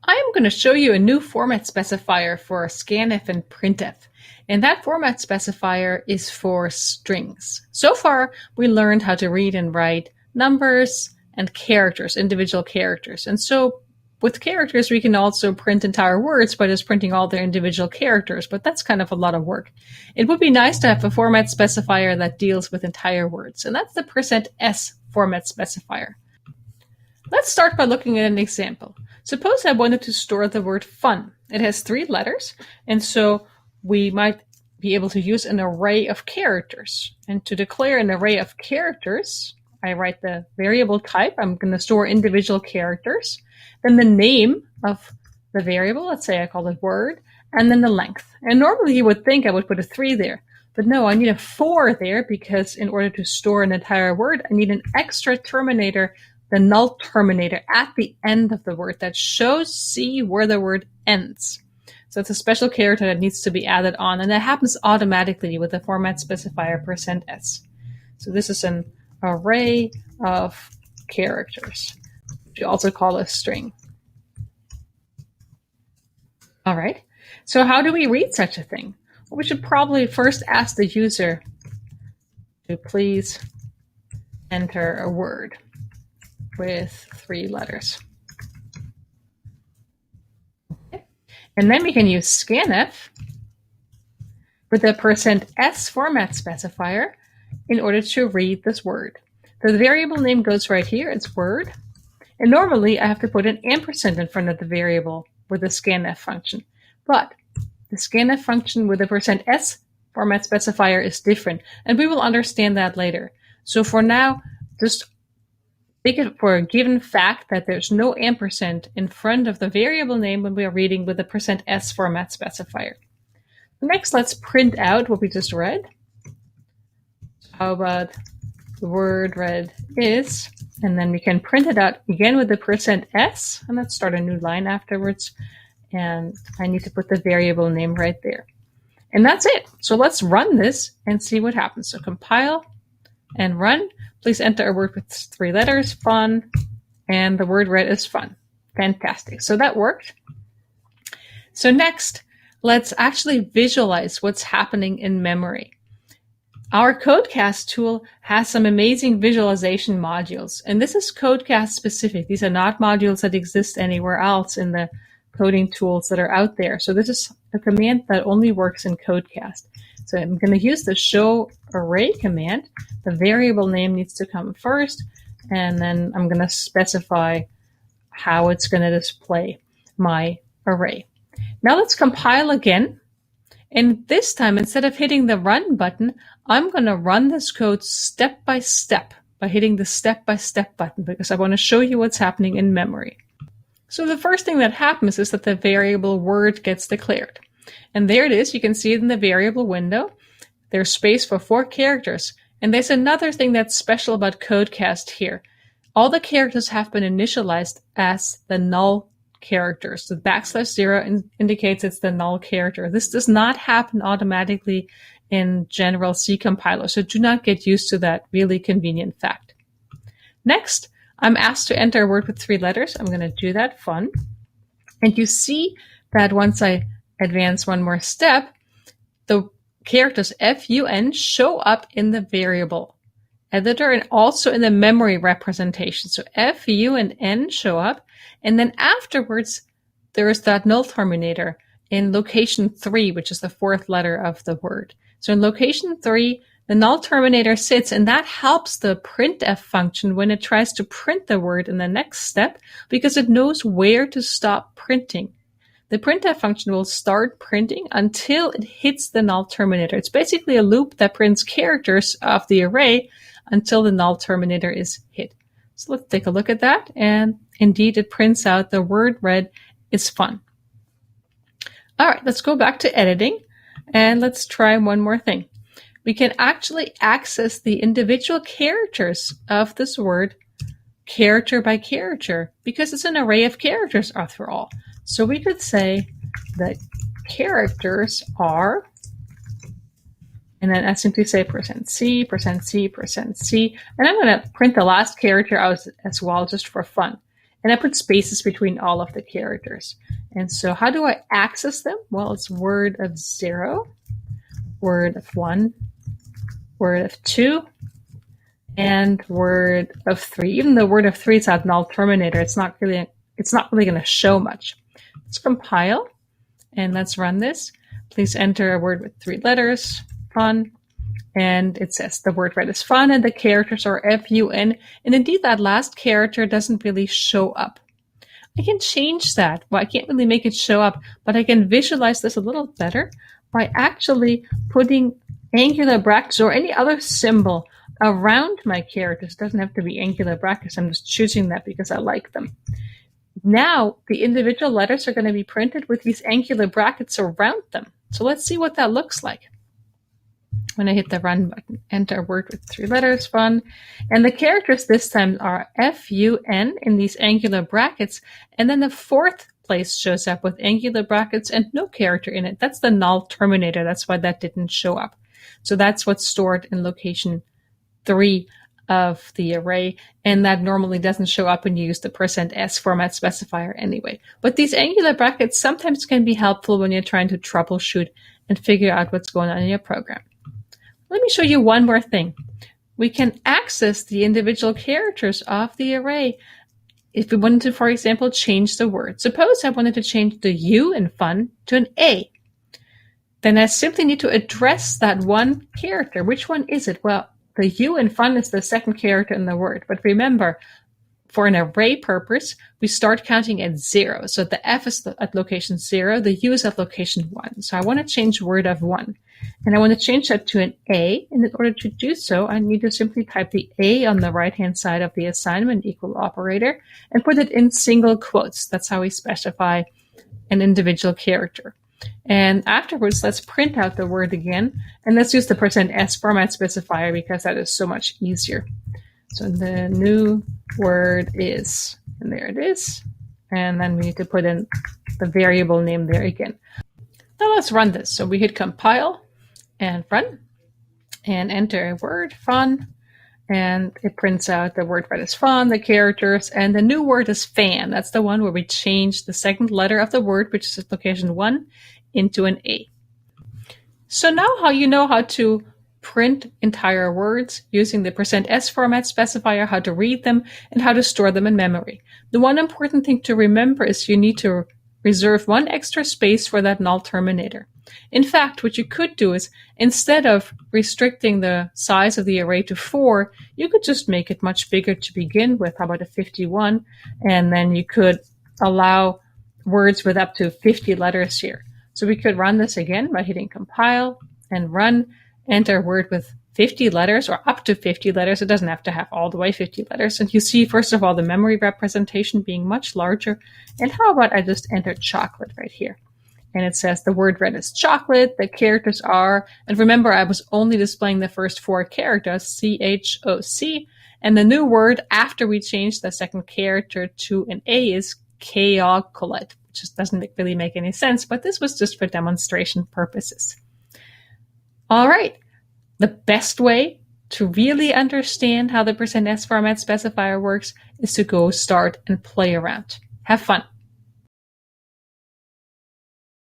I am going to show you a new format specifier for scanf and printf. And that format specifier is for strings. So far, we learned how to read and write numbers and characters, individual characters. And so with characters, we can also print entire words by just printing all their individual characters, but that's kind of a lot of work. It would be nice to have a format specifier that deals with entire words, and that's the %s format specifier. Let's start by looking at an example. Suppose I wanted to store the word fun. It has 3 letters, and so we might be able to use an array of characters. And to declare an array of characters, I write the variable type. I'm going to store individual characters. Then the name of the variable, let's say I call it word, and then the length. And normally you would think I would put a 3 there. But no, I need a 4 there because in order to store an entire word, I need an extra terminator, the null terminator at the end of the word that shows C where the word ends. So it's a special character that needs to be added on, and that happens automatically with the format specifier %s. So this is an array of characters, which you also call a string. All right, so how do we read such a thing? Well, we should probably first ask the user to please enter a word with 3 letters. Okay. And then we can use scanf with the %s format specifier in order to read this word. The variable name goes right here, it's word. And normally I have to put an ampersand in front of the variable with the scanf function. But the scanf function with the %s format specifier is different, and we will understand that later. So for now, just take it for a given fact that there's no ampersand in front of the variable name when we are reading with the %s format specifier. Next, let's print out what we just read. How about the word read is, and then we can print it out again with the %s, and let's start a new line afterwards. And I need to put the variable name right there. And that's it. So let's run this and see what happens. So compile and run. Please enter a word with 3 letters, fun, and the word read is fun. Fantastic. So that worked. So next, let's actually visualize what's happening in memory. Our Codecast tool has some amazing visualization modules, and this is Codecast specific. These are not modules that exist anywhere else in the coding tools that are out there. So this is a command that only works in Codecast. So I'm going to use the show array command. The variable name needs to come first, and then I'm going to specify how it's going to display my array. Now let's compile again. And this time, instead of hitting the run button, I'm going to run this code step by step by hitting the step-by-step button because I want to show you what's happening in memory. So the first thing that happens is that the variable word gets declared. And there it is. You can see it in the variable window. There's space for 4 characters. And there's another thing that's special about Codecast here. All the characters have been initialized as the null characters. The \0 indicates it's the null character. This does not happen automatically in general C compiler, so do not get used to that really convenient fact. Next, I'm asked to enter a word with 3 letters. I'm going to do that, fun. And you see that once I advance one more step, the characters FUN show up in the variable editor and also in the memory representation. So FU and N show up, and then afterwards there is that null terminator in location 3, which is the 4th letter of the word. So in location 3, the null terminator sits, and that helps the printf function when it tries to print the word in the next step because it knows where to stop printing. The printf function will start printing until it hits the null terminator. It's basically a loop that prints characters of the array until the null terminator is hit. So let's take a look at that. And indeed, it prints out the word read is fun. All right, let's go back to editing and let's try one more thing. We can actually access the individual characters of this word character by character because it's an array of characters after all. So we could say that characters are, and then I simply say %C, %C, %C, and I'm going to print the last character out as well just for fun. and I put spaces between all of the characters. And so how do I access them? Well, it's word of 0, word of 1, word of 2, and word of 3. Even though word of 3 is at null terminator, it's not really going to show much. Let's compile and let's run this. Please enter a word with 3 letters, fun. And it says the word read is fun and the characters are FUN. And indeed, that last character doesn't really show up. I can change that. Well, I can't really make it show up, but I can visualize this a little better by actually putting angular brackets or any other symbol around my characters. It doesn't have to be angular brackets. I'm just choosing that because I like them. Now, the individual letters are going to be printed with these angular brackets around them. So let's see what that looks like. When I hit the run button, enter a word with 3 letters, fun. And the characters this time are FUN in these angular brackets. And then the 4th place shows up with angular brackets and no character in it. That's the null terminator. That's why that didn't show up. So that's what's stored in location 3 of the array. And that normally doesn't show up when you use the %s format specifier anyway. But these angular brackets sometimes can be helpful when you're trying to troubleshoot and figure out what's going on in your program. Let me show you one more thing. We can access the individual characters of the array if we wanted to, for example, change the word. Suppose I wanted to change the U in fun to an A. Then I simply need to address that one character. Which one is it? Well, the U in fun is the second character in the word. But remember, for an array purpose, we start counting at 0. So the F is at location 0, the U is at location 1. So I want to change word of 1. And I want to change that to an A. And in order to do so, I need to simply type the A on the right-hand side of the assignment equal operator and put it in single quotes. That's how we specify an individual character. And afterwards, let's print out the word again. And let's use the %s format specifier because that is so much easier. So the new word is, and there it is. And then we need to put in the variable name there again. Now let's run this. So we hit compile and run and enter a word, fun. And it prints out the word read is fun, the characters, and the new word is fan. That's the one where we change the second letter of the word, which is at location 1, into an A. So now you know how to print entire words using the %s format specifier, how to read them, and how to store them in memory. The one important thing to remember is you need to reserve one extra space for that null terminator. In fact, what you could do is, instead of restricting the size of the array to 4, you could just make it much bigger to begin with. How about a 51? And then you could allow words with up to 50 letters here. So we could run this again by hitting compile and run, enter a word with 50 letters or up to 50 letters. It doesn't have to have all the way 50 letters. And you see, first of all, the memory representation being much larger. And how about I just enter chocolate right here? And it says the word read is chocolate, the characters are, and remember I was only displaying the first 4 characters, CHOC, and the new word after we changed the second character to an A is chocolate, which just doesn't really make any sense, but this was just for demonstration purposes. All right, the best way to really understand how the %s format specifier works is to go start and play around. Have fun.